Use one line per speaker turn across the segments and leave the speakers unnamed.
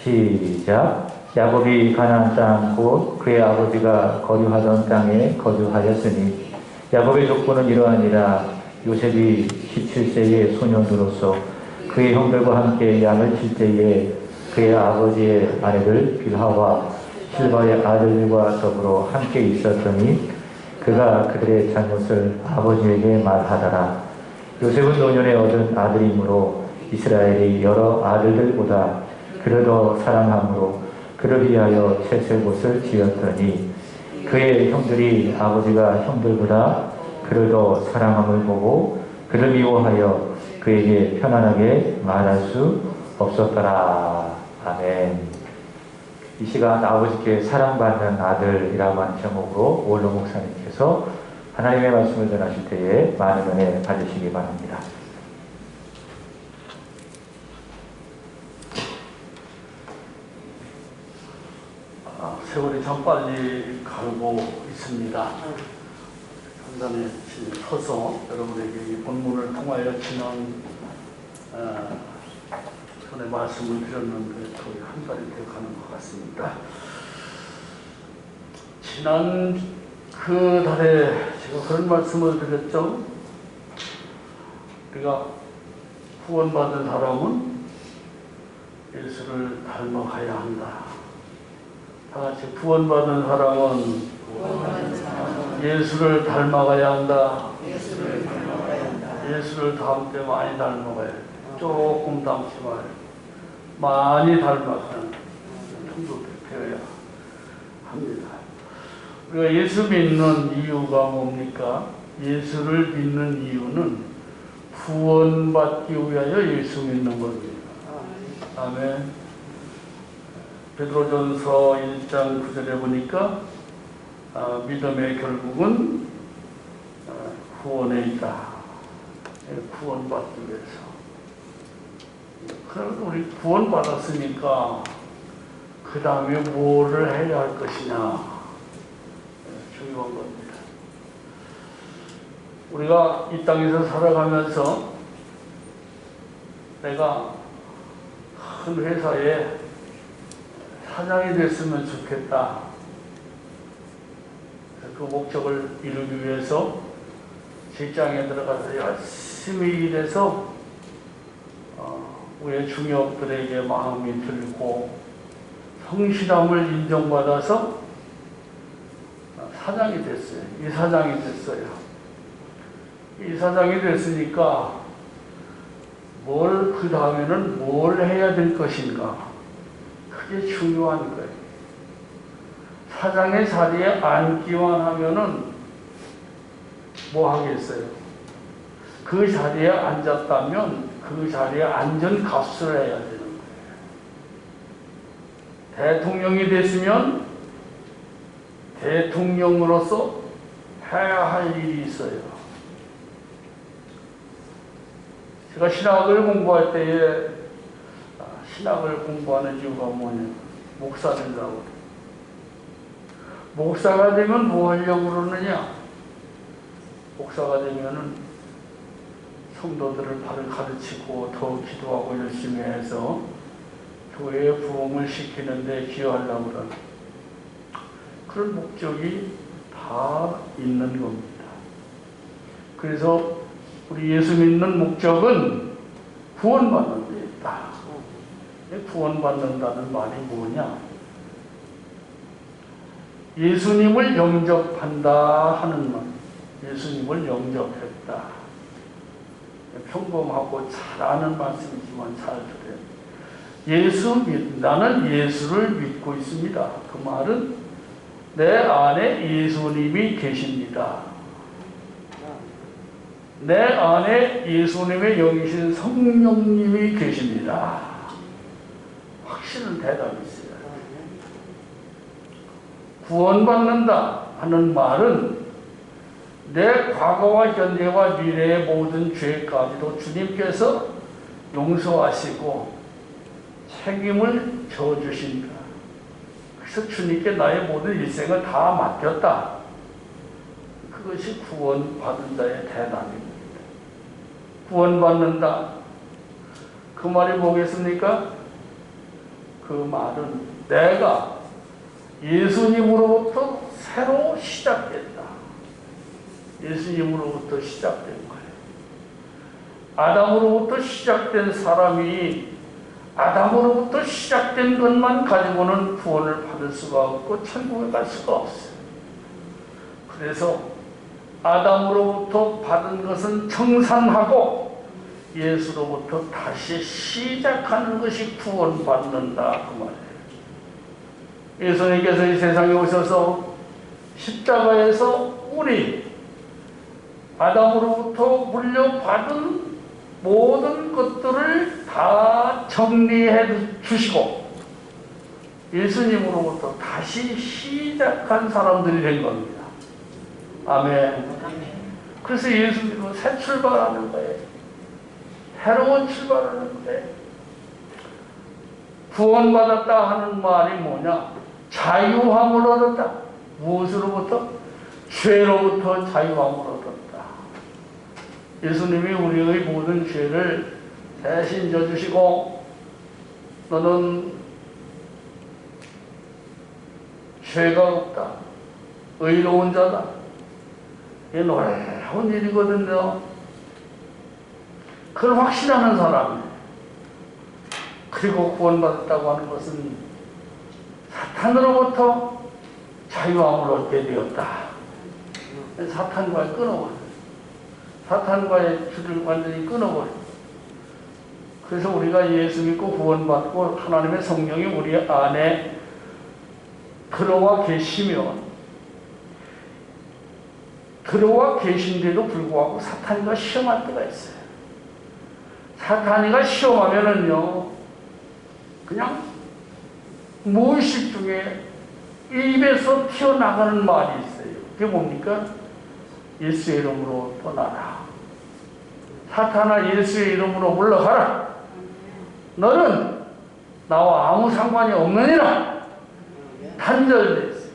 시작. 야곱이 가나안 땅 곧 그의 아버지가 거주하던 땅에 거주하였으니 야곱의 족보는 이러하니라. 요셉이 17세의 소년으로서 그의 형들과 함께 양을 칠 때에 그의 아버지의 아내들 빌하와 실바의 아들들과 더불어 함께 있었더니 그가 그들의 잘못을 아버지에게 말하더라. 요셉은 노년에 얻은 아들이므로 이스라엘이 여러 아들들보다 그를 더 사랑함으로 그를 위하여 채색옷을 지었더니 그의 형들이 아버지가 형들보다 그를 더 사랑함을 보고 그를 미워하여 그에게 편안하게 말할 수 없었더라. 아멘. 이 시간 아버지께 사랑받는 아들이라고 하는 제목으로 오일로 목사님께서 하나님의 말씀을 전하실 때에 많은 은혜 받으시기 바랍니다.
세월이 참 빨리 가고 있습니다. 한잔에 서서 여러분에게 이 본문을 통하여 지난 전에 말씀을 드렸는데 거의 한 달이 되어가는 것 같습니다. 지난 그 달에 제가 그런 말씀을 드렸죠. 우리가 구원받은 사람은 예수를 닮아가야 한다. 다 같이 구원받은 사람은 예수를 닮아가야 한다. 예수를 다음 때 많이 닮아가야 돼. 조금 닮지 말고 많이 닮아가는 정도 되어야 합니다. 우리가 예수 믿는 이유가 뭡니까? 예수를 믿는 이유는 구원받기 위하여 예수 믿는 겁니다. 아멘. 베드로전서 1장 9절에 보니까 믿음의 결국은 구원에 있다. 구원받기 위해서. 그래서 우리 구원받았으니까 그 다음에 뭐를 해야 할 것이냐 중요한 겁니다. 우리가 이 땅에서 살아가면서 내가 큰 회사에 사장이 됐으면 좋겠다. 그 목적을 이루기 위해서 직장에 들어가서 열심히 일해서 우리 중역들에게 마음이 들고 성실함을 인정받아서 사장이 됐어요. 이사장이 됐어요. 이사장이 됐으니까 그 다음에는 뭘 해야 될 것인가? 그게 중요한 거예요. 사장의 자리에 앉기만 하면은 뭐 하겠어요? 그 자리에 앉았다면 그 자리에 앉은 값을 해야 되는 거예요. 대통령이 됐으면 대통령으로서 해야 할 일이 있어요. 제가 신학을 공부할 때에 신학을 공부하는 이유가 뭐냐? 목사 되려고. 목사가 되면 뭐 하려고 그러느냐? 목사가 되면은 성도들을 바로 가르치고 더 기도하고 열심히 해서 교회의 부흥을 시키는데 기여하려고 그러는 그런 목적이 다 있는 겁니다. 그래서 우리 예수 믿는 목적은 구원받는 데 있다. 구원받는다는 말이 뭐냐? 예수님을 영접한다 하는 말. 예수님을 영접했다. 평범하고 잘 아는 말씀이지만 잘 들어요. 나는 예수를 믿고 있습니다. 그 말은 내 안에 예수님이 계십니다. 내 안에 예수님의 영이신 성령님이 계십니다. 확실한 대답이 있어요. 구원받는다 하는 말은 내 과거와 현재와 미래의 모든 죄까지도 주님께서 용서하시고 책임을 져주신다. 그래서 주님께 나의 모든 일생을 다 맡겼다. 그것이 구원받은 자의 대답입니다. 구원받는다. 그 말이 뭐겠습니까? 그 말은 내가 예수님으로부터 새로 시작된다. 예수님으로부터 시작된 거예요. 아담으로부터 시작된 사람이 아담으로부터 시작된 것만 가지고는 구원을 받을 수가 없고 천국에 갈 수가 없어요. 그래서 아담으로부터 받은 것은 청산하고 예수로부터 다시 시작하는 것이 구원받는다 그 말이에요. 예수님께서 이 세상에 오셔서 십자가에서 우리 아담으로부터 물려받은 모든 것들을 다 정리해 주시고 예수님으로부터 다시 시작한 사람들이 된 겁니다. 아멘. 그래서 예수님은 새 출발하는 거예요. 새로운 출발하는 거예요. 구원받았다 하는 말이 뭐냐? 자유함을 얻었다. 무엇으로부터? 죄로부터 자유함을 얻었다. 예수님이 우리의 모든 죄를 대신 져주시고 너는 죄가 없다. 의로운 자다. 이게 놀라운 일이거든요. 그걸 확신하는 사람이에요. 그리고 구원받았다고 하는 것은 사탄으로부터 자유함을 얻게 되었다. 사탄과의 끊어버려. 사탄과의 줄을 완전히 끊어버려. 그래서 우리가 예수 믿고 구원받고 하나님의 성령이 우리 안에 들어와 계시면 들어와 계신데도 불구하고 사탄이가 시험할 때가 있어요. 사탄이가 시험하면은요, 그냥 무의식 중에 입에서 튀어나가는 말이 있어요. 그게 뭡니까? 예수의 이름으로 떠나라. 사탄아, 예수의 이름으로 물러가라. 너는 나와 아무 상관이 없느니라. 단절됐어요.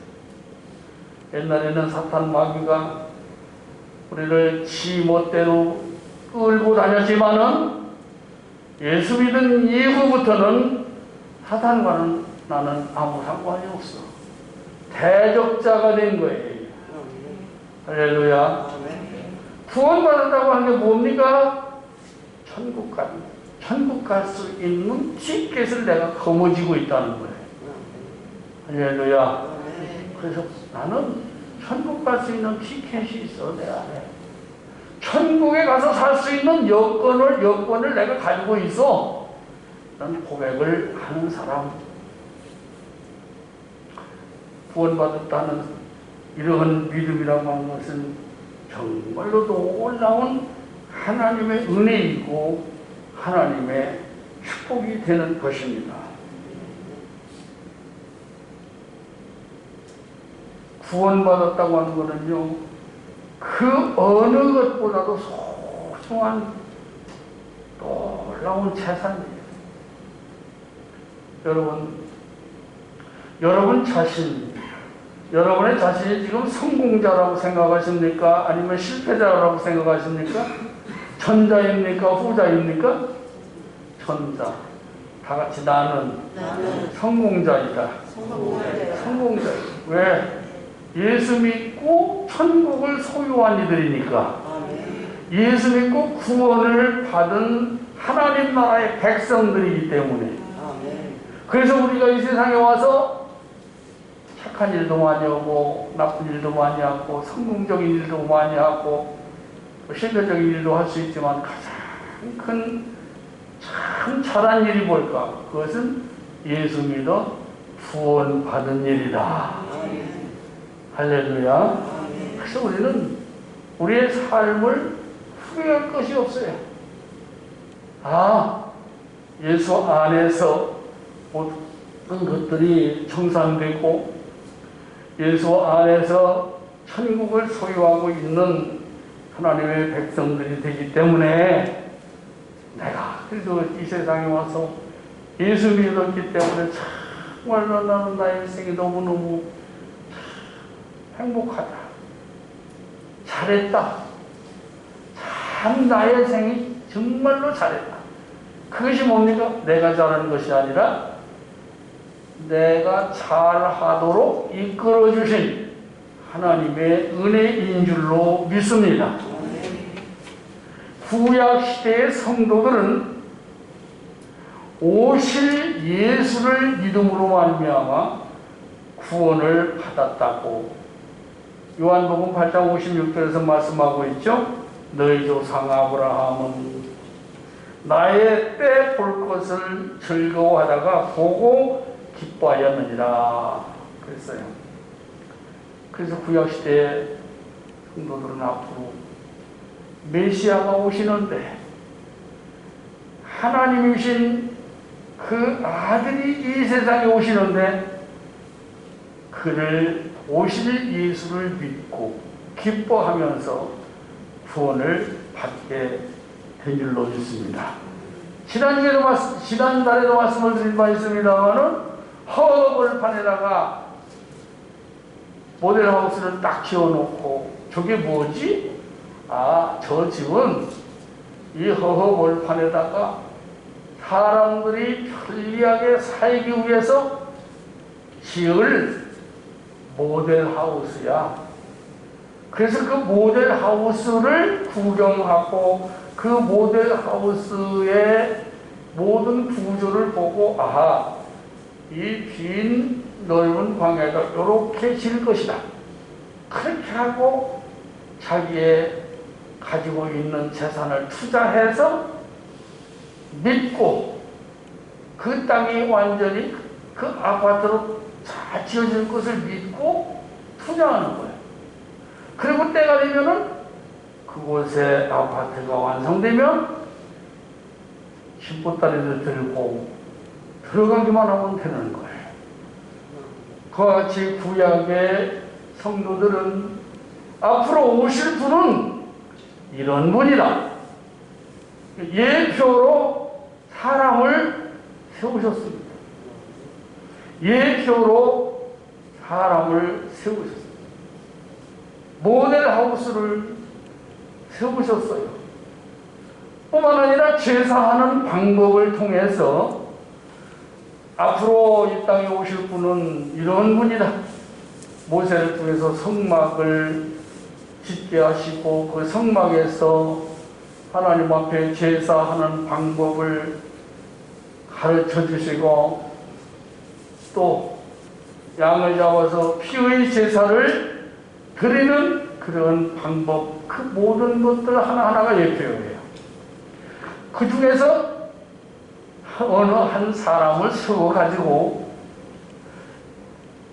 옛날에는 사탄 마귀가 우리를 지 멋대로 끌고 다녔지만은 예수 믿은 이후부터는 사탄과는 나는 아무 상관이 없어. 대적자가 된 거예요. 할렐루야. 구원받았다고 하는 게 뭡니까? 천국 갈 수 있는 티켓을 내가 거머쥐고 있다는 거예요. 할렐루야. 그래서 나는 천국 갈 수 있는 티켓이 있어, 내 안에. 천국에 가서 살 수 있는 여건을 내가 가지고 있어. 난 고백을 하는 사람. 구원받았다는 이러한 믿음이라고 하는 것은 정말로 놀라운 하나님의 은혜이고 하나님의 축복이 되는 것입니다. 구원받았다고 하는 것은요, 그 어느 것보다도 소중한 놀라운 재산이에요. 여러분의 자신이 지금 성공자라고 생각하십니까? 아니면 실패자라고 생각하십니까? 전자입니까? 후자입니까? 전자. 다 같이 나는 성공자이다. 성공자. 왜? 예수 믿고 천국을 소유한 이들이니까. 예수 믿고 구원을 받은 하나님 나라의 백성들이기 때문에. 그래서 우리가 이 세상에 와서 착한 일도 많이 하고 나쁜 일도 많이 하고 성공적인 일도 많이 하고 실패적인 일도 할 수 있지만 가장 큰 참 잘한 일이 뭘까? 그것은 예수 믿어 구원받은 일이다. 할렐루야. 그래서 우리는 우리의 삶을 후회할 것이 없어요. 예수 안에서 모든 것들이 청산되고 예수 안에서 천국을 소유하고 있는 하나님의 백성들이 되기 때문에 내가 그래도 이 세상에 와서 예수 믿었기 때문에 정말로 나는 나의 인생이 너무너무 행복하다. 잘했다. 참 나의 생이 정말로 잘했다. 그것이 뭡니까? 내가 잘하는 것이 아니라 내가 잘하도록 이끌어주신 하나님의 은혜인 줄로 믿습니다. 구약시대의 성도들은 오실 예수를 믿음으로 말미암아 구원을 받았다고 요한복음 8장 56절에서 말씀하고 있죠. 너희 조상 아브라함은 나의 때 볼 것을 즐거워하다가 보고 기뻐하였느니라 그랬어요. 그래서 구약시대의 성도들은 앞으로 메시아가 오시는데 하나님이신 그 아들이 이 세상에 오시는데 그를 오실 예수를 믿고 기뻐하면서 구원을 받게 된 줄로 믿습니다. 지난달에도 말씀을 드린 바 있습니다만은 허허벌판에다가 모델하우스를 딱 지어놓고 저게 뭐지? 아, 저 집은 이 허허벌판에다가 사람들이 편리하게 살기 위해서 지을 모델하우스야. 그래서 그 모델하우스를 구경하고 그 모델하우스의 모든 구조를 보고 아하, 이 빈 넓은 광야가 이렇게 질 것이다. 그렇게 하고 자기의 가지고 있는 재산을 투자해서 믿고 그 땅이 완전히 그 아파트로 잘 지어질 것을 믿고 투자하는 거예요. 그리고 때가 되면은 그곳에 아파트가 완성되면 신보따리를 들고 들어가기만 하면 되는 거예요. 그와 같이 구약의 성도들은 앞으로 오실 분은 이런 분이다. 예표로 사람을 세우셨습니다. 예표로 사람을 세우셨습니다. 모델하우스를 세우셨어요. 뿐만 아니라 제사하는 방법을 통해서 앞으로 이 땅에 오실 분은 이런 분이다. 모세를 통해서 성막을 짓게 하시고 그 성막에서 하나님 앞에 제사하는 방법을 가르쳐 주시고 또 양을 잡아서 피의 제사를 드리는 그런 방법, 그 모든 것들 하나하나가 예표예요. 그 중에서 어느 한 사람을 세워가지고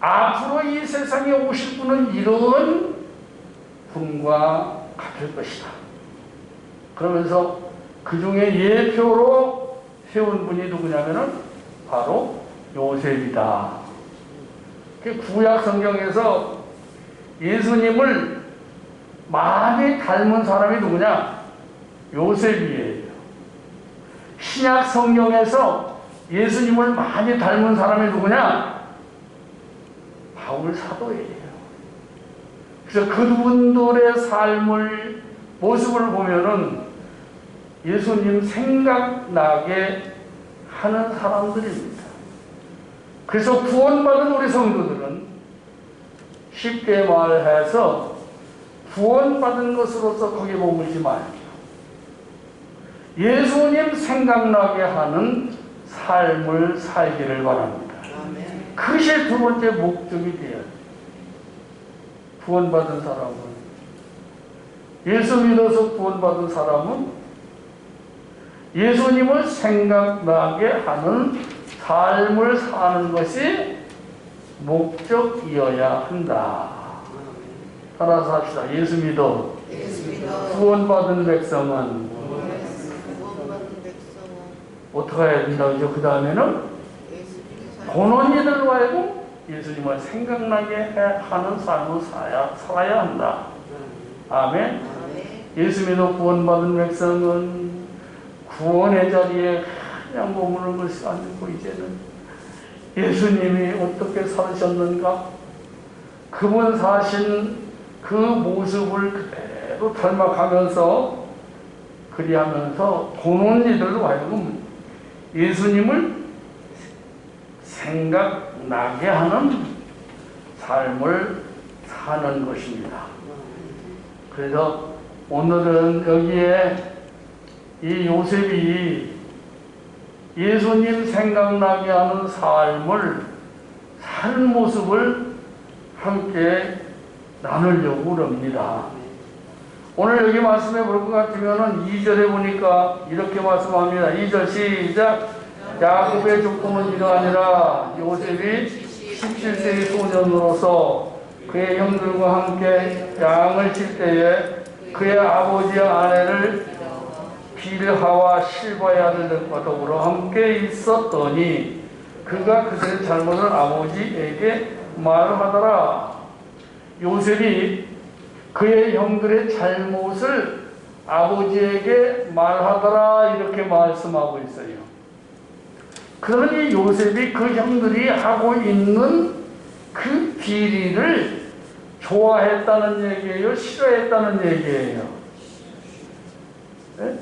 앞으로 이 세상에 오실 분은 이런 분과 같을 것이다. 그러면서 그 중에 예표로 세운 분이 누구냐면은 바로 요셉이다. 구약 성경에서 예수님을 많이 닮은 사람이 누구냐? 요셉이에요. 신약 성경에서 예수님을 많이 닮은 사람이 누구냐? 바울 사도예요. 그래서 그분들의 삶을, 모습을 보면은 예수님 생각나게 하는 사람들입니다. 그래서 구원받은 우리 성도들은 쉽게 말해서 구원받은 것으로서 거기에 머물지 말고 예수님 생각나게 하는 삶을 살기를 바랍니다. 그것이 두 번째 목적이 되어야 돼요. 구원받은 사람은, 예수 믿어서 구원받은 사람은 예수님을 생각나게 하는 삶을 사는 것이 목적이어야 한다. 따라서 합시다. 예수 믿어 구원받은 백성은 어떻게 해야 된다고요? 그 다음에는 본원이들로 하여금 예수님을 생각나게 하는 삶을 살아야 한다. 아멘. 예수 믿어 구원받은 백성은 구원의 자리에 그냥 머무는 것이 아니고 이제는 예수님이 어떻게 사셨는가? 그분 사신 그 모습을 그대로 닮아가면서 그리하면서 본원이들로 하여금 예수님을 생각나게 하는 삶을 사는 것입니다. 그래서 오늘은 여기에 이 요셉이 예수님 생각나게 하는 삶을 사는 모습을 함께 나누려고 합니다. 오늘 여기 말씀해 볼 것 같으면 2절에 보니까 이렇게 말씀합니다. 2절 시작. 야곱의 조건은 이러하니라. 요셉이 17세의 소년으로서 그의 형들과 함께 양을 칠 때에 그의 아버지의 아내를 빌하와 실바의 아들들과 더불어 함께 있었더니 그가 그들의 잘못을 아버지에게 말하더라. 요셉이 그의 형들의 잘못을 아버지에게 말하더라 이렇게 말씀하고 있어요. 그러니 요셉이 그 형들이 하고 있는 그 비리를 좋아했다는 얘기예요? 싫어했다는 얘기예요? 네?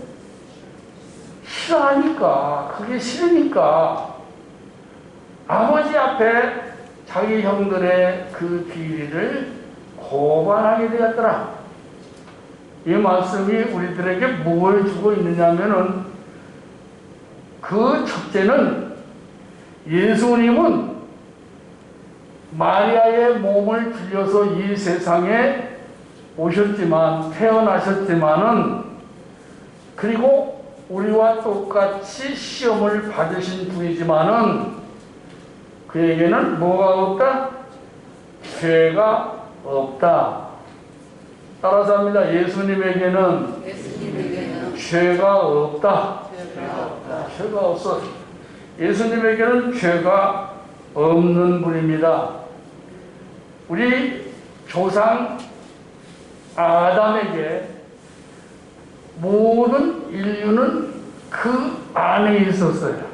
싫어하니까, 그게 싫으니까 아버지 앞에 자기 형들의 그 비리를 고발하게 되었더라. 이 말씀이 우리들에게 뭘 주고 있느냐면은 그 첫째는 예수님은 마리아의 몸을 빌려서 이 세상에 오셨지만, 태어나셨지만은, 그리고 우리와 똑같이 시험을 받으신 분이지만은 그에게는 뭐가 없다? 죄가 없다. 따라서 합니다. 예수님에게는 죄가 없다. 죄가 없어. 예수님에게는 죄가 없는 분입니다. 우리 조상 아담에게 모든 인류는 그 안에 있었어요.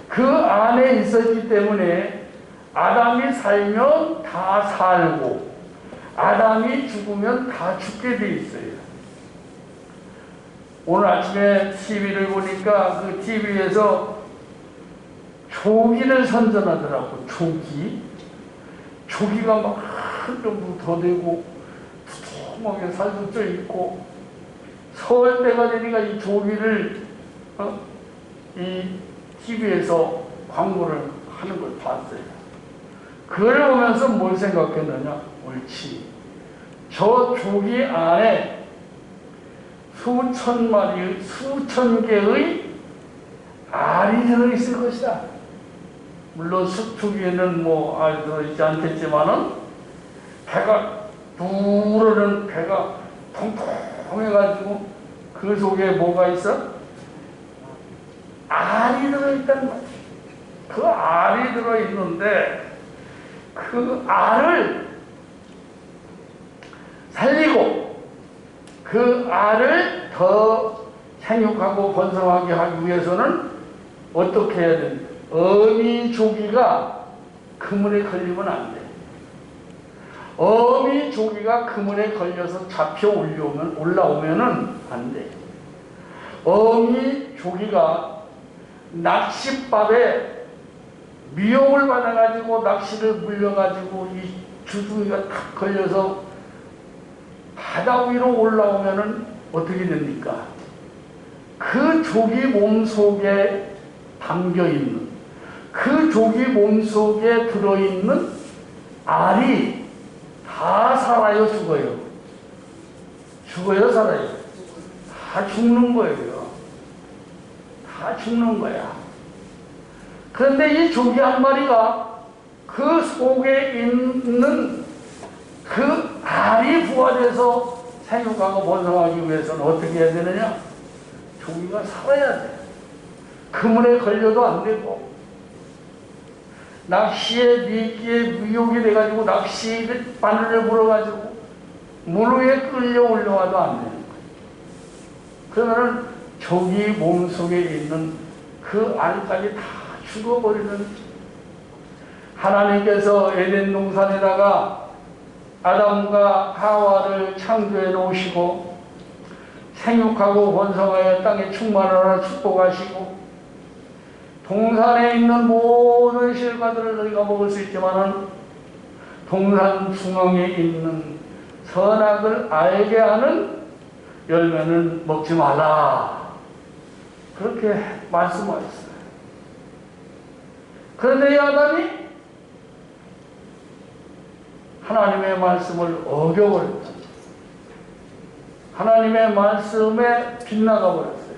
그 안에 있었기 때문에 아담이 살면 다 살고 아담이 죽으면 다 죽게 돼 있어요. 오늘 아침에 TV를 보니까 그 TV에서 조기를 선전하더라고. 조기가 막 한쪽으로 더 되고 두툼하게 살도 쪄 있고 설 때가 되니까 이 조기를 이 TV에서 광고를 하는 걸 봤어요. 그걸 보면서 뭘 생각했느냐? 옳지. 저 조기 안에 수천 마리, 수천 개의 알이 들어있을 것이다. 물론 숫조기에는 뭐 알이 들어있지 않겠지만은 배가 누르는 배가 통통해가지고 그 속에 뭐가 있어? 알이 들어있단 말이야. 그 알이 들어있는데 그 알을 살리고 그 알을 더 생육하고 번성하게 하기 위해서는 어떻게 해야 됩니까? 어미 조기가 그물에 걸리면 안 돼. 어미 조기가 그물에 걸려서 잡혀 올라오면은 안 돼. 어미 조기가 낚싯밥에 미혹을 받아가지고 낚시를 물려가지고 이 주둥이가 탁 걸려서 바다 위로 올라오면은 어떻게 됩니까? 그 조기 몸속에 담겨있는 그 조기 몸속에 들어있는 알이 다 살아요, 죽어요? 죽어요, 살아요? 다 죽는 거예요. 다 죽는 거야. 그런데 이 조기 한 마리가 그 속에 있는 그 알이 부화돼서 생육하고 번성하기 위해서는 어떻게 해야 되느냐? 조기가 살아야 돼. 그물에 걸려도 안 되고 낚시에 미끼에 미혹이 돼가지고 낚시를 바늘을 물어가지고 물 위에 끌려 올라와도 안 되는 거예요. 그러면은 조기 몸속에 있는 그 알까지 다 죽어버리는. 하나님께서 에덴 동산에다가 아담과 하와를 창조해 놓으시고 생육하고 번성하여 땅에 충만하라 축복하시고 동산에 있는 모든 과들을 너희가 먹을 수 있지만은 동산 중앙에 있는 선악을 알게 하는 열매는 먹지 말라. 그렇게 말씀하셨어요. 그런데 이 아담이 하나님의 말씀을 어겨버렸다. 하나님의 말씀에 빗나가 버렸어요.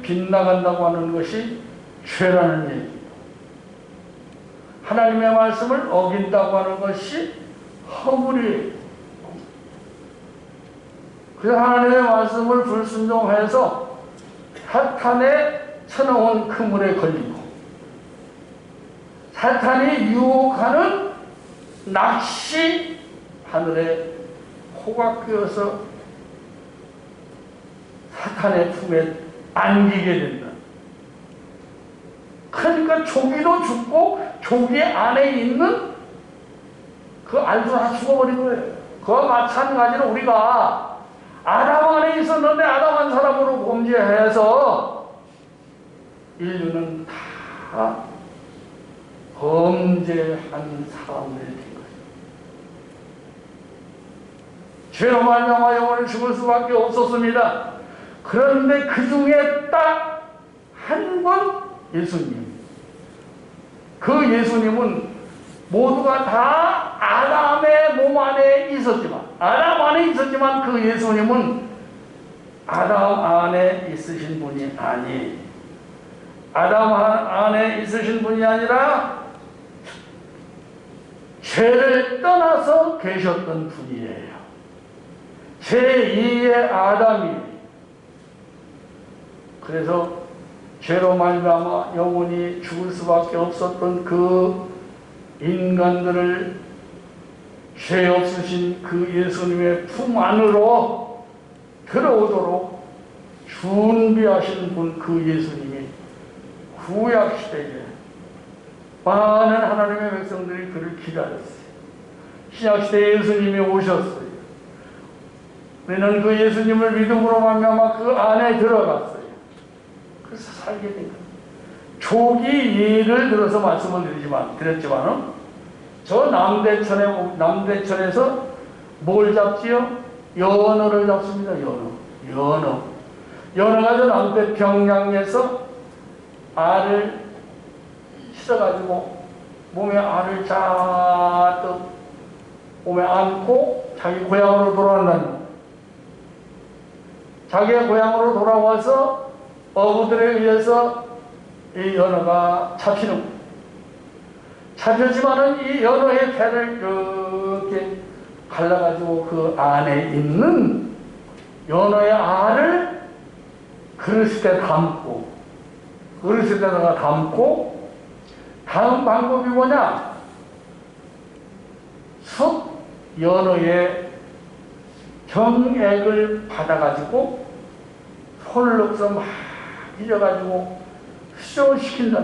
빗나간다고 하는 것이 죄라는 얘기예요. 하나님의 말씀을 어긴다고 하는 것이 허물이에요. 그래서 하나님의 말씀을 불순종해서 사탄의 쳐놓은 그물에 걸리고 사탄이 유혹하는 낚시 바늘에 코가 끼어서 사탄의 품에 안기게 된다. 그러니까 조기도 죽고 조기 안에 있는 그 알도 다 죽어버린 거예요. 그와 마찬가지로 우리가 아담 안에 있었는데 아담 한 사람으로 범죄해서 인류는 다 범죄한 사람들이 된 거예요. 죄로 말미암아 영원히 죽을 수밖에 없었습니다. 그런데 그 중에 딱 한 번 예수님. 그 예수님은 모두가 다 아담의 몸 안에 있었지만, 아담 안에 있었지만 그 예수님은 아담 안에 있으신 분이 아니, 아담 안에 있으신 분이 아니라 죄를 떠나서 계셨던 분이에요. 제2의 아담이에요. 그래서 죄로 말미암아 영원히 죽을 수밖에 없었던 그 인간들을 죄 없으신 그 예수님의 품 안으로 들어오도록 준비하신 분, 그 예수님이 구약 시대에 많은 하나님의 백성들이 그를 기다렸어요. 신약 시대에 예수님이 오셨어요. 우리는 그 예수님을 믿음으로 말미암아 그 안에 들어갔어요. 그래서 살게 된 거예요. 조기 예를 들어서 말씀을 드렸지만은 저 남대천에서 뭘 잡지요? 연어를 잡습니다. 연어가 저 남태평양에서 알을 씻어가지고 몸에 알을 잔뜩 몸에 안고 자기 고향으로 돌아간다는 거예요. 자기의 고향으로 돌아와서 어부들에 의해서 이 연어가 잡히는 거예요. 잡혔지만은 이 연어의 배를 이렇게 갈라가지고 그 안에 있는 연어의 알을 그릇에다가 담고 다음 방법이 뭐냐? 속 연어의 정액을 받아가지고 손을 넣어서 막 휘저가지고 수정시킨다.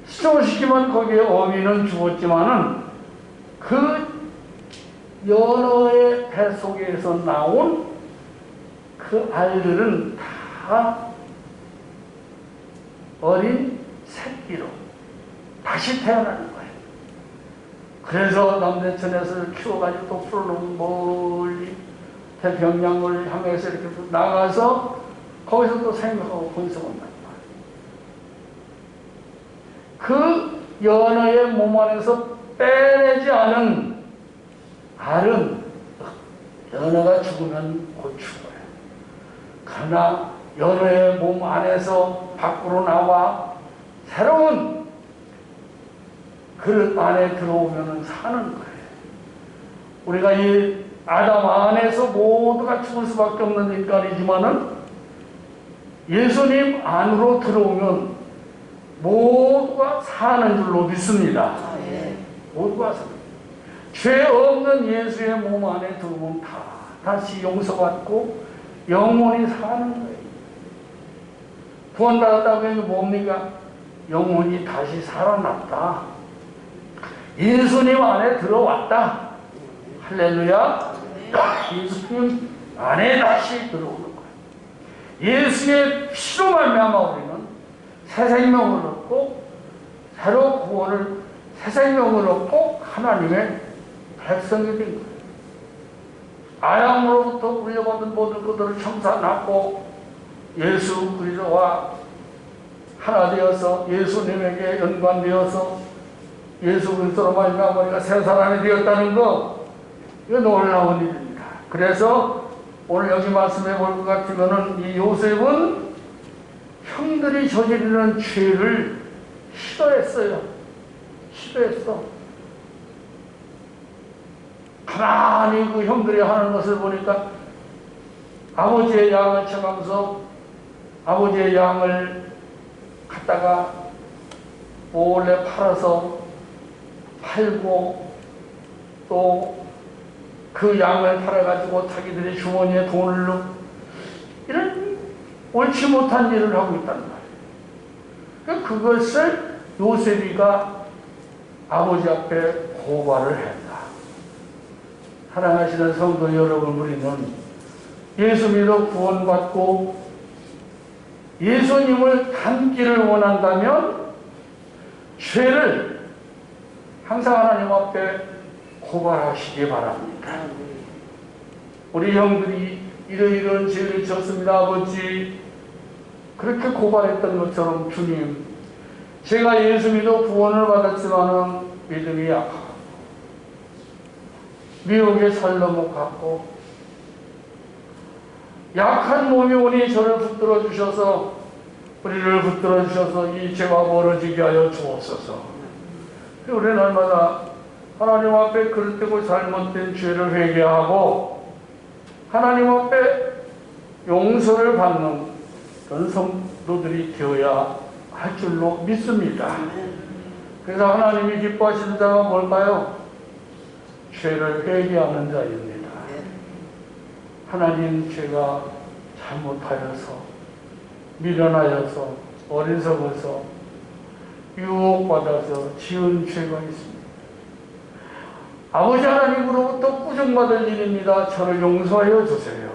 수정시키면 거기에 어미는 죽었지만은 그 연어의 배 속에서 나온 그 알들은 다 어린 새끼로 다시 태어나는 거예요. 그래서 남대천에서 키워가지고 또 풀로 멀리 태평양을 향해서 이렇게 나가서 거기서 또 생각하고 거기서 온단 말이에요. 그 연어의 몸 안에서 빼내지 않은 알은 연어가 죽으면 곧 죽어요. 그러나 연어의 몸 안에서 밖으로 나와 새로운 그릇 안에 들어오면 사는 거예요. 우리가 이 아담 안에서 모두가 죽을 수밖에 없는 인간이지만은 예수님 안으로 들어오면 모두가 사는 줄로 믿습니다. 모두가 사는. 죄 없는 예수의 몸 안에 들어오면 다시 용서받고 영원히 사는 거예요. 구원받았다고 해서 뭡니까? 영혼이 다시 살아났다. 예수님 안에 들어왔다. 할렐루야. 예수님 안에 다시 들어오는 거예요. 예수의 피로 말미암아 우리는 새 생명을 얻고 새로 구원을 새 생명을 얻고 하나님의 백성이 된 거예요. 아람으로부터 물려받은 모든 것들을 청산하고 예수 그리스도와 하나 되어서 예수님에게 연관되어서 예수 그리스도로 말미암아 우리가 새 사람이 되었다는 거, 이거 놀라운 일입니다. 그래서 오늘 여기 말씀해 볼 것 같으면은 이 요셉은 형들이 저지르는 죄를 싫어했어요. 가만히 그 형들이 하는 것을 보니까 아버지의 양을 쳐가면서 아버지의 양을 갖다가 몰래 팔고 또 그 양을 팔아가지고 자기들의 주머니에 돈을 넣고 이런 옳지 못한 일을 하고 있단 말이에요. 그것을 요셉이가 아버지 앞에 고발을 했다. 사랑하시는 성도 여러분, 우리는 예수 믿어 구원받고 예수님을 닮기를 원한다면 죄를 항상 하나님 앞에 고발하시기 바랍니다. 우리 형들이 이러이러한 죄를 졌습니다, 아버지. 그렇게 고발했던 것처럼 주님, 제가 예수 믿어 구원을 받았지만은 믿음이 약하고 미혹에 살러못 갔고 약한 몸이 오니 저를 붙들어 주셔서 우리를 붙들어 주셔서 이 죄가 멀어지게 하여 주옵소서. 우리는 날마다 하나님 앞에 그릇되고 잘못된 죄를 회개하고 하나님 앞에 용서를 받는 그런 성도들이 되어야 할 줄로 믿습니다. 그래서 하나님이 기뻐하시는 자가 뭘까요? 죄를 회개하는 자입니다. 하나님, 제가 잘못하여서 미련하여서 어리석어서 유혹받아서 지은 죄가 있습니다. 아버지 하나님으로부터 꾸중받을 일입니다. 저를 용서하여 주세요.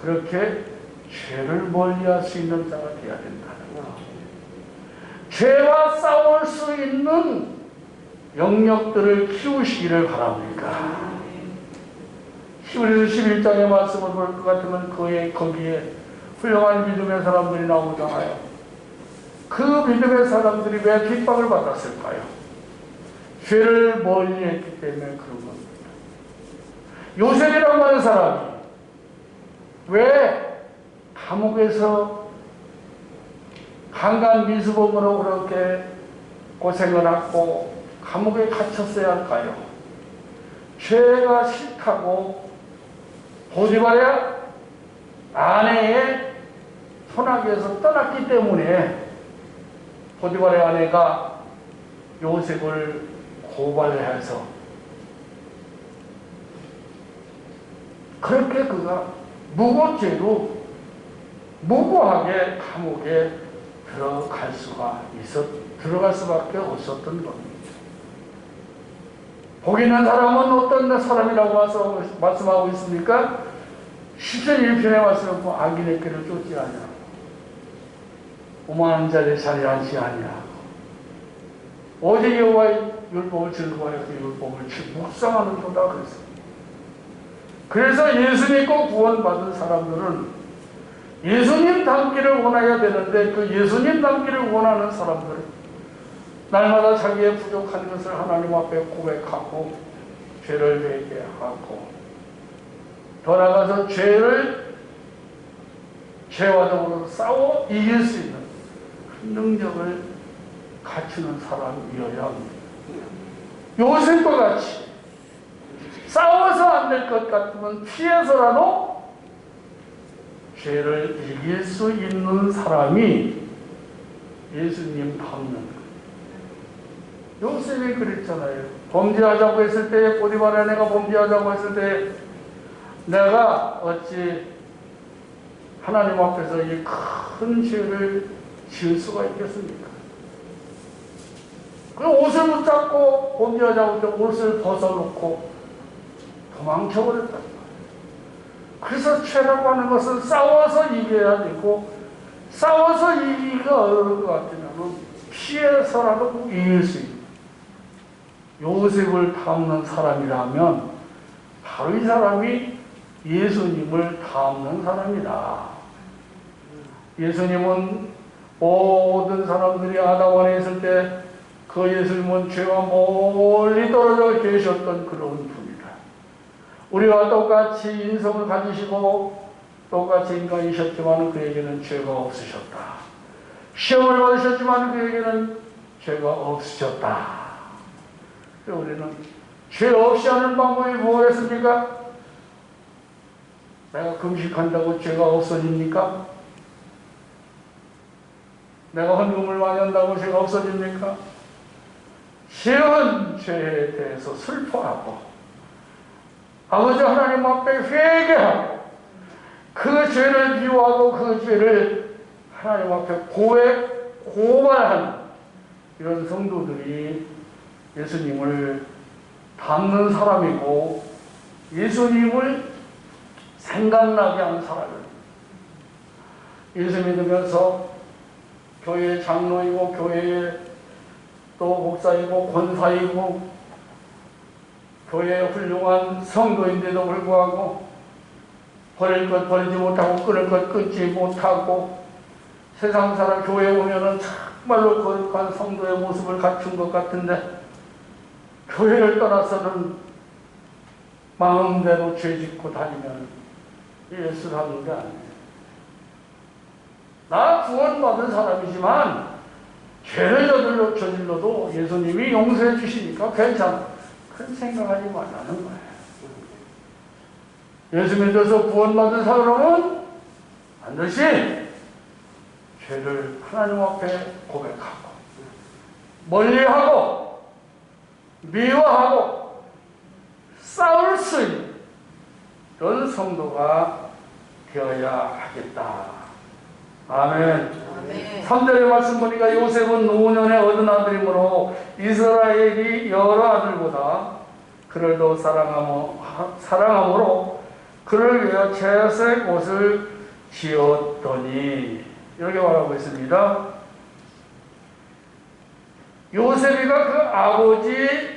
그렇게 죄를 멀리할 수 있는 자가 되어야 된다는 것. 죄와 싸울 수 있는 영역들을 키우시기를 바랍니다. 히브리서 11장의 말씀을 볼 것 같으면 거기에 훌륭한 믿음의 사람들이 나오잖아요. 그 믿음의 사람들이 왜 핍박을 받았을까요? 죄를 멀리했기 때문에 그런 겁니다. 요셉이라고 하는 사람이 왜 감옥에서 강간 미수범으로 그렇게 고생을 하고 감옥에 갇혔어야 할까요? 죄가 싫다고 보디발의 아내의 손아귀에서 떠났기 때문에 보디발의 아내가 요셉을 고발해서 그렇게 그가 무고죄로 무고하게 감옥에 들어갈 수밖에 없었던 겁니다. 복 있는 사람은 어떤 사람이라고 말씀하고 있습니까? 10편 1편에 말씀을 보면 악인의 길을 쫓지 아니하고 오만한 자리에 자리 앉지 아니하고 오직 여호와의 율법을 즐거워하여 그 율법을 묵상하는 도다 그랬습니다. 그래서 예수 믿고 구원받은 사람들은 예수님 닮기를 원해야 되는데 그 예수님 닮기를 원하는 사람들은 날마다 자기의 부족한 것을 하나님 앞에 고백하고 죄를 회개하고 더 나아가서 죄와 더불어 싸워 이길 수 있는 그 능력을 갖추는 사람이어야 합니다. 요셉과 같이 싸워서 안 될 것 같으면 피해서라도 죄를 이길 수 있는 사람이 예수님 닮는 거예요. 요셉이 그랬잖아요. 범죄하자고 했을 때, 보디발의 아내가 범죄하자고 했을 때 내가 어찌 하나님 앞에서 이 큰 죄를 지을 수가 있겠습니까? 그 옷을 붙잡고 범죄하자고 할 때 옷을 벗어놓고 도망쳐버렸단 말이에요. 그래서 죄라고 하는 것은 싸워서 이겨야 되고 싸워서 이기기가 어려울 것 같으면 피해서라도 꼭 이길 수 있는 요셉을 닮는 사람이라면 바로 이 사람이 예수님을 닮는 사람이다. 예수님은 모든 사람들이 아담원에 있을 때 그 예수님은 죄와 멀리 떨어져 계셨던 그런 분이다. 우리와 똑같이 인성을 가지시고 똑같이 인간이셨지만 그에게는 죄가 없으셨다. 시험을 받으셨지만 그에게는 죄가 없으셨다. 우리는 죄 없이 하는 방법이 뭐겠습니까? 내가 금식한다고 죄가 없어집니까? 내가 헌금을 많이 한다고 죄가 없어집니까? 지은 죄에 대해서 슬퍼하고 아버지 하나님 앞에 회개하고 그 죄를 비워하고 그 죄를 하나님 앞에 고발하는 이런 성도들이 예수님을 닮는 사람이고 예수님을 생각나게 하는 사람입니다. 예수 믿으면서 교회의 장로이고 교회의 또 목사이고 권사이고 교회의 훌륭한 성도인데도 불구하고 버릴 것 버리지 못하고 끊을 것 끊지 못하고 세상 사람 교회에 오면은 정말로 거룩한 성도의 모습을 갖춘 것 같은데 교회를 떠나서는 마음대로 죄 짓고 다니면 예수 닮는 게 아니에요. 나 구원받은 사람이지만 죄를 저질러도 예수님이 용서해 주시니까 괜찮아. 그런 생각하지 말라는 거예요. 예수 믿어서 구원받은 사람은 반드시 죄를 하나님 앞에 고백하고 멀리하고 미워하고 싸울 수 있는 그런 성도가 되어야 하겠다. 아멘. 3절의 말씀 보니까 요셉은 노년에 얻은 아들이므로 이스라엘이 여러 아들보다 그를 더 사랑함으로 그를 위하여 채색 옷을 지었더니 이렇게 말하고 있습니다. 요셉이가 그 아버지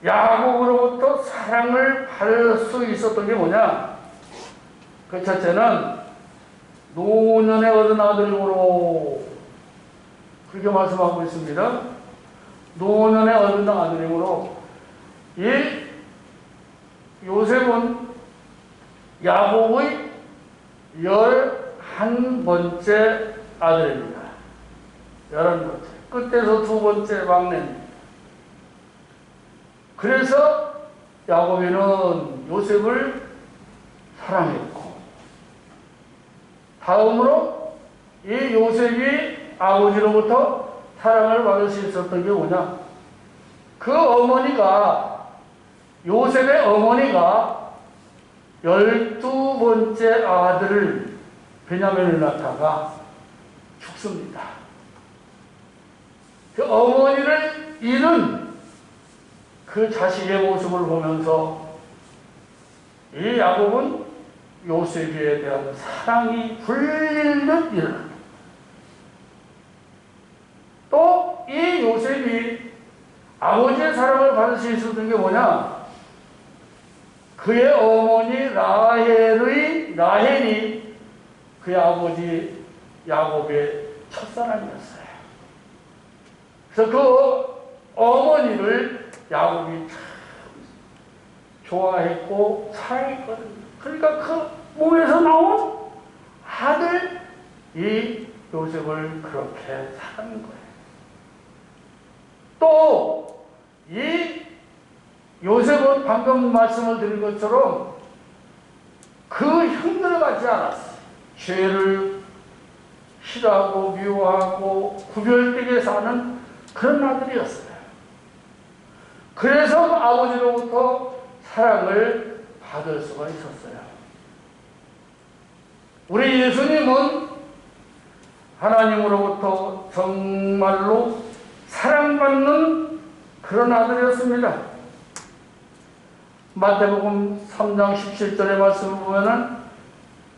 야곱으로부터 사랑을 받을 수 있었던 게 뭐냐? 그 첫째는 노년에 얻은 아들이므로 그렇게 말씀하고 있습니다. 노년에 얻은 아들이므로 이 요셉은 야곱의 11번째 아들입니다. 11번째. 끝에서 2번째 막내입니다. 그래서 야곱이는 요셉을 사랑했고 다음으로 이 요셉이 아버지로부터 사랑을 받을 수 있었던 게 뭐냐? 그 어머니가 요셉의 어머니가 12번째 아들을 베냐민을 낳다가 죽습니다. 그 어머니를 잃은 그 자식의 모습을 보면서 이 야곱은 요셉에 대한 사랑이 불릴듯 일어납니다. 또 이 요셉이 아버지의 사랑을 받을 수 있었던 게 뭐냐? 그의 어머니 라헬이 그의 아버지 야곱의 첫사랑이었어요. 그래서 그 어머니를 야곱이 참 좋아했고 사랑했거든요. 그러니까 그 몸에서 나온 아들 이 요셉을 그렇게 사랑한 거예요. 또 이 요셉은 방금 말씀을 드린 것처럼 그 형들 같지 않았어요. 죄를 싫어하고 미워하고 구별되게 사는 그런 아들이었어요. 그래서 아버지로부터 사랑을 받을 수가 있었어요. 우리 예수님은 하나님으로부터 정말로 사랑받는 그런 아들이었습니다. 마태복음 3장 17절의 말씀을 보면은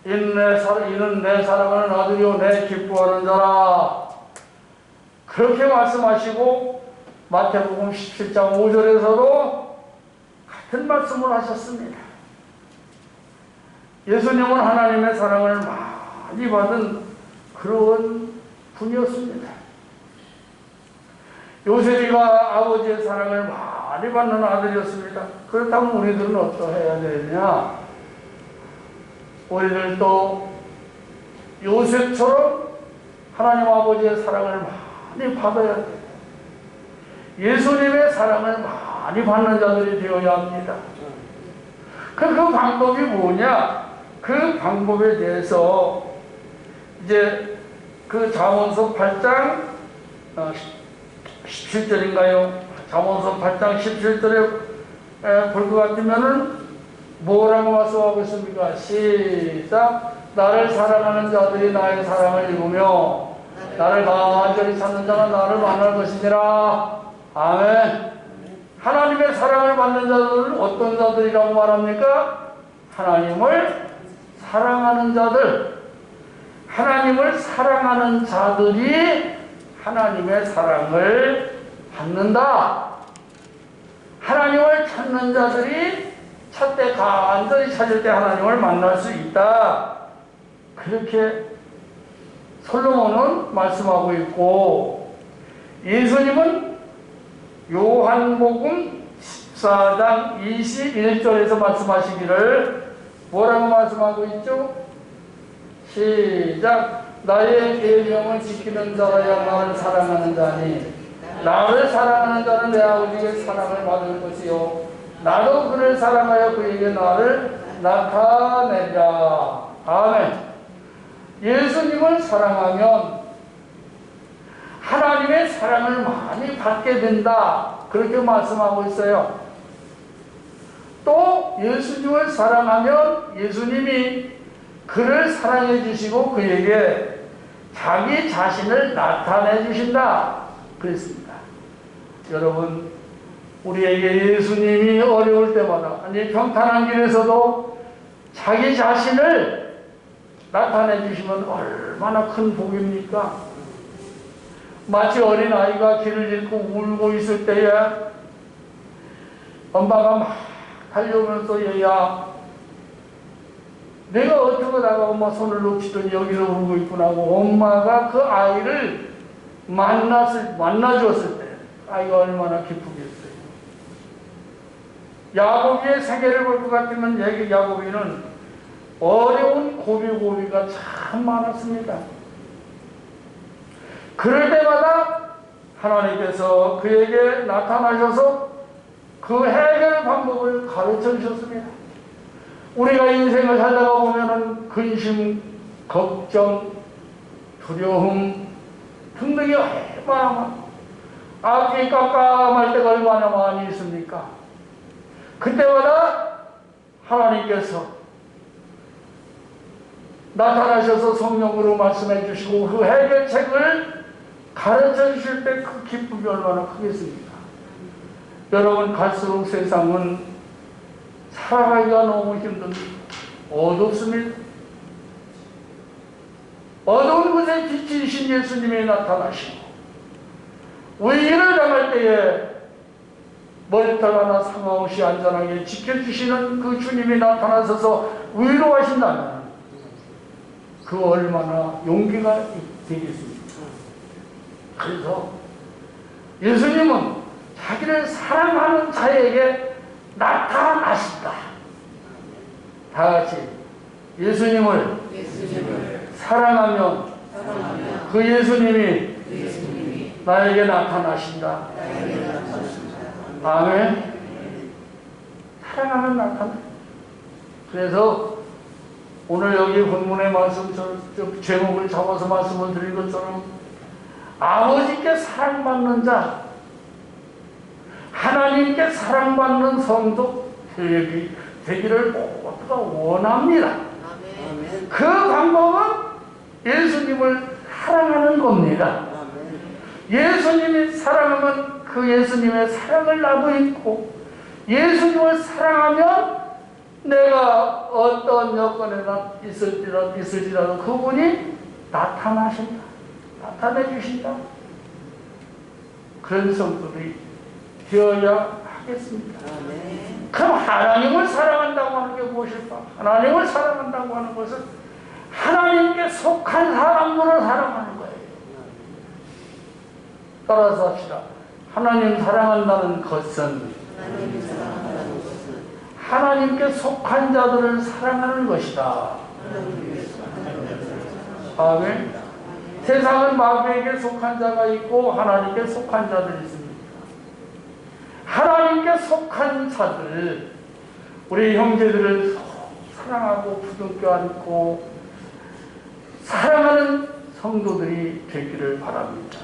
이는 내 사랑하는 아들이요 내 기뻐하는 자라. 그렇게 말씀하시고 마태복음 17장 5절에서도 같은 말씀을 하셨습니다. 예수님은 하나님의 사랑을 많이 받은 그런 분이었습니다. 요셉이가 아버지의 사랑을 많이 받는 아들이었습니다. 그렇다면 우리들은 어떠해야 되느냐? 우리들도 요셉처럼 하나님 아버지의 사랑을 많이 받아야 돼요. 예수님의 사랑을 많이 받는 자들이 되어야 합니다. 그 방법이 뭐냐? 그 방법에 대해서 이제 그 잠언서 8장 17절인가요? 잠언서 8장 17절에 볼 것 같으면은 뭐라고 말씀하고 있습니까? 시작! 나를 사랑하는 자들이 나의 사랑을 입으며 나를 간절히 찾는 자는 나를 만날 것이니라. 아멘. 하나님의 사랑을 받는 자들은 어떤 자들이라고 말합니까? 하나님을 사랑하는 자들. 하나님을 사랑하는 자들이 하나님의 사랑을 받는다. 하나님을 찾는 자들이 찾되 간절히 찾을 때 하나님을 만날 수 있다. 그렇게 솔로몬은 말씀하고 있고, 예수님은 요한복음 14장 21절에서 말씀하시기를 뭐라고 말씀하고 있죠? 시작! 나의 계명을 지키는 자라야 나를 사랑하는 자니 나를 사랑하는 자는 내 아버지의 사랑을 받을 것이요 나도 그를 사랑하여 그에게 나를 나타내리라. 아멘. 예수님을 사랑하면 하나님의 사랑을 많이 받게 된다. 그렇게 말씀하고 있어요. 또 예수님을 사랑하면 예수님이 그를 사랑해 주시고 그에게 자기 자신을 나타내 주신다. 그랬습니다. 여러분, 우리에게 예수님이 어려울 때마다, 아니 평탄한 길에서도 자기 자신을 나타내 주시면 얼마나 큰 복입니까? 마치 어린아이가 길을 잃고 울고 있을 때에 엄마가 막 달려오면서 얘야 내가 어쩌다가 엄마 손을 놓치더니 여기서 울고 있구나 하고 엄마가 그 아이를 만나주었을 때 아이가 얼마나 기쁘겠어요. 야곱이의 세계를 볼 것 같으면 야곱이는 어려운 고비가 참 많았습니다. 그럴 때마다 하나님께서 그에게 나타나셔서 그 해결 방법을 가르쳐 주셨습니다. 우리가 인생을 살다가 보면은 근심, 걱정, 두려움 등등이 얼마나 앞이 깜깜할 때가 얼마나 많이 있습니까? 그때마다 하나님께서 나타나셔서 성령으로 말씀해 주시고 그 해결책을 가르쳐 주실 때 그 기쁨이 얼마나 크겠습니까? 여러분, 갈수록 세상은 살아가기가 너무 힘듭니다. 어둡습니다. 어두운 곳에 빛이신 예수님이 나타나시고 위기를 당할 때에 머리털 하나 상관없이 안전하게 지켜주시는 그 주님이 나타나셔서 위로하신다면 그 얼마나 용기가 되겠습니까? 그래서 예수님은 자기를 사랑하는 자에게 나타나신다. 다 같이 예수님을 사랑하면 그 예수님이 나에게 나타나신다. 아멘. 사랑하면 나타나. 그래서 오늘 여기 본문의 말씀 제목을 잡아서 말씀을 드린 것처럼 아버지께 사랑받는 자, 하나님께 사랑받는 성도 되기를 모두가 원합니다. 그 방법은 예수님을 사랑하는 겁니다. 예수님이 사랑하면 그 예수님의 사랑을 나도 있고 예수님을 사랑하면 내가 어떤 여건에 있을지라도 그분이 나타나신다. 나타내 주신다. 그런 성도들이 되어야 하겠습니다. 그럼 하나님을 사랑한다고 하는 게 무엇일까? 하나님을 사랑한다고 하는 것은 하나님께 속한 사람들을 사랑하는 거예요. 따라서 합시다. 하나님 사랑한다는 것은 하나님께 속한 자들을 사랑하는 것이다. 아멘. 세상은 마귀에게 속한 자가 있고 하나님께 속한 자들이 있습니다. 하나님께 속한 자들, 우리 형제들을 사랑하고 부둥켜 안고 사랑하는 성도들이 되기를 바랍니다.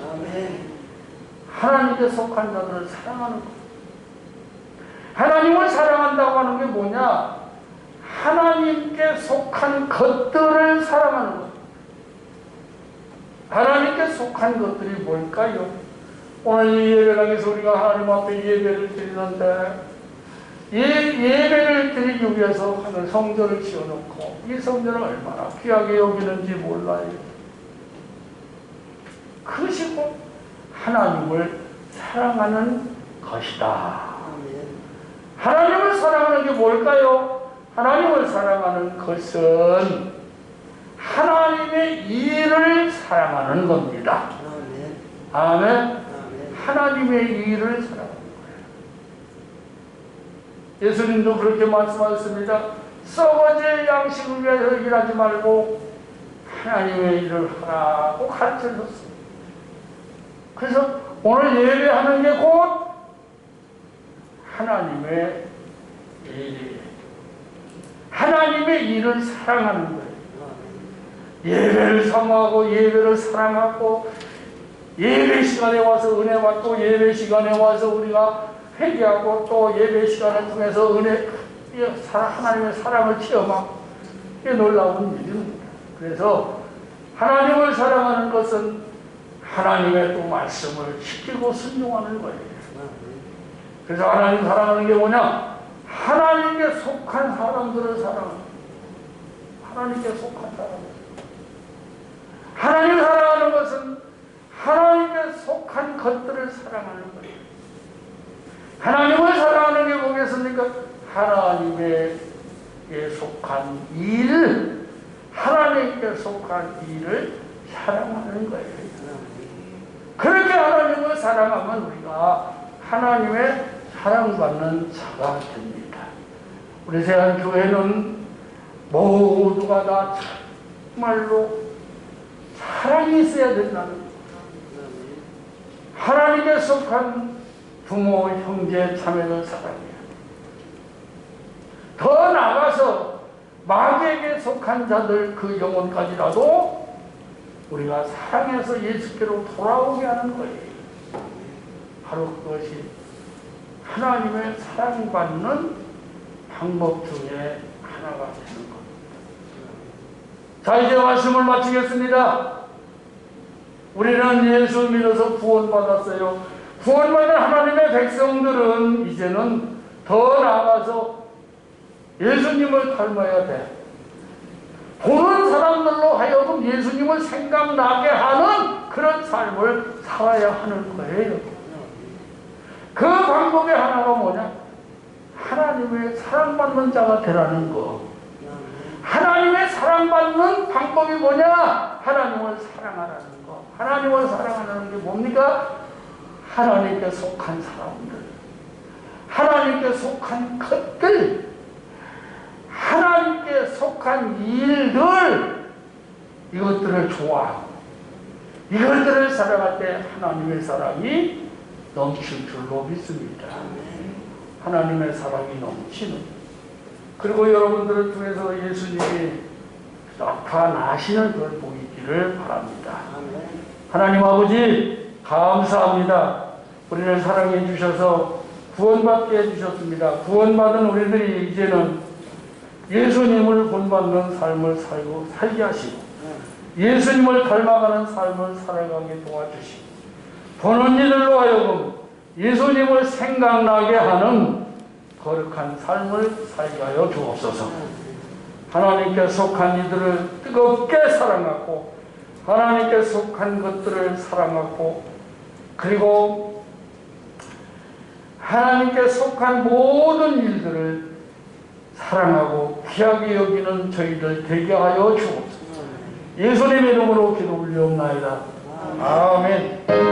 하나님께 속한 자들을 사랑하는 것. 하나님을 사랑한다고 하는 게 뭐냐? 하나님께 속한 것들을 사랑하는 것. 하나님께 속한 것들이 뭘까요? 오늘 이 예배당에서 우리가 하나님 앞에 예배를 드리는데 예배를 드리기 위해서 하는 성전을 지어놓고 이 성전을 얼마나 귀하게 여기는지 몰라요. 그것이 곧 하나님을 사랑하는 것이다. 하나님을 사랑하는 게 뭘까요? 하나님을 사랑하는 것은 하나님의 일을 사랑하는 겁니다. 아멘. 하나님의 일을 사랑하는 거예요. 예수님도 그렇게 말씀하셨습니다. 썩어질 양식을 위해서 일하지 말고 하나님의 일을 하라고 가르쳐줬습니다. 그래서 오늘 예배하는 게 곧 하나님의 일이에요. 하나님의 일을 사랑하는 거예요. 예배를 사모하고 예배를 사랑하고 예배 시간에 와서 은혜 받고 예배 시간에 와서 우리가 회개하고 또 예배 시간을 통해서 하나님의 사랑을 체험하고 이게 놀라운 일입니다. 그래서 하나님을 사랑하는 것은 하나님의 또 말씀을 지키고 순종하는 거예요. 그래서 하나님 사랑하는 게 뭐냐? 하나님께 속한 사람들을 사랑하는 거예요. 하나님께 속한 사람들. 하나님 사랑하는 것은 하나님께 속한 것들을 사랑하는 거예요. 하나님을 사랑하는 게 뭐겠습니까? 하나님께 속한 일, 하나님께 속한 일을 사랑하는 거예요. 그렇게 하나님을 사랑하면 우리가 하나님의 사랑받는 자가 됩니다. 우리 세안교회는 모두가 다 정말로 사랑이 있어야 된다는 거예요. 하나님께 속한 부모, 형제, 자매를 사랑해요. 더 나아가서 마귀에게 속한 자들 그 영혼까지라도 우리가 사랑해서 예수께로 돌아오게 하는 거예요. 바로 그것이 하나님의 사랑받는 방법 중에 하나가 되는 겁니다. 자, 이제 말씀을 마치겠습니다. 우리는 예수 믿어서 구원받았어요. 구원받은 하나님의 백성들은 이제는 더 나아가서 예수님을 닮아야 돼. 보는 사람들로 하여금 예수님을 생각나게 하는 그런 삶을 살아야 하는 거예요. 그 방법의 하나가 뭐냐? 하나님의 사랑받는 자가 되라는 거. 하나님의 사랑받는 방법이 뭐냐? 하나님을 사랑하라는 거. 하나님을 사랑하는 게 뭡니까? 하나님께 속한 사람들, 하나님께 속한 것들, 하나님께 속한 일들, 이것들을 좋아하고 이것들을 사랑할 때 하나님의 사랑이 넘칠 줄로 믿습니다. 하나님의 사랑이 넘치는, 그리고 여러분들을 통해서 예수님이 나타나시는 그걸 보이기를 바랍니다. 하나님 아버지 감사합니다. 우리를 사랑해 주셔서 구원받게 해주셨습니다. 구원받은 우리들이 이제는 예수님을 본받는 삶을 살게 하시고 예수님을 닮아가는 삶을 살아가게 도와주시고 보는 이들로 하여금 예수님을 생각나게 하는 거룩한 삶을 살게 하여 주옵소서. 하나님께 속한 이들을 뜨겁게 사랑하고 하나님께 속한 것들을 사랑하고 그리고 하나님께 속한 모든 일들을 사랑하고 귀하게 여기는 저희들 되게 하여 주옵소서. 예수님의 이름으로 기도 올리옵나이다. 아멘.